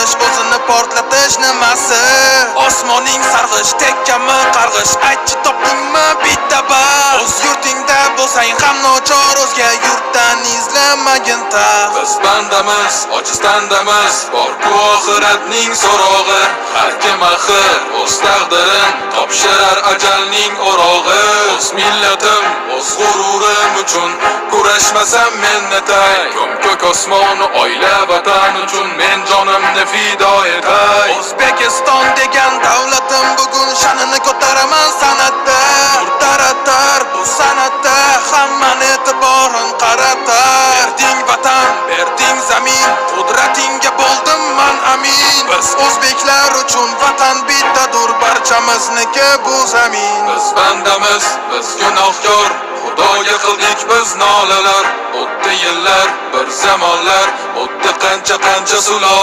qilish, o'zini portlatish nimasi? Osmoning sarg'ish, tekkami qarg'ish, aytchi topdingmi bitta bas? O'z yurtingda bo'lsang ham nochor, o'zga yurtdan izlamagin taxt. Biz bandamiz, ojiz tandamiz, bor-ku oxiratning so'rog'i. Har kim axir o'z taqdirin topshirar ajalning o'rog'i. O'z millatim, o'z g'ururim uchun kurashmasam men netay. Ko'k osmon, oila, vatan uchun men jonimni fido etay. O'zbekiston degan davlatim bugun sha'nini ko'taraman san'atda. Taratar bu san'atda hammani e'tiborin qaratar. Berding vatan, berding zamin, qudratingga bo'ldim man amin. Biz o'zbeklar uchun vatan bittadur, barchamizniki bu zamin. Biz bandamiz, biz gunohkor, Xudoga qildik biz nolalar. O'tdi yillar, bir zamonlar, o'tdi qancha sulolar.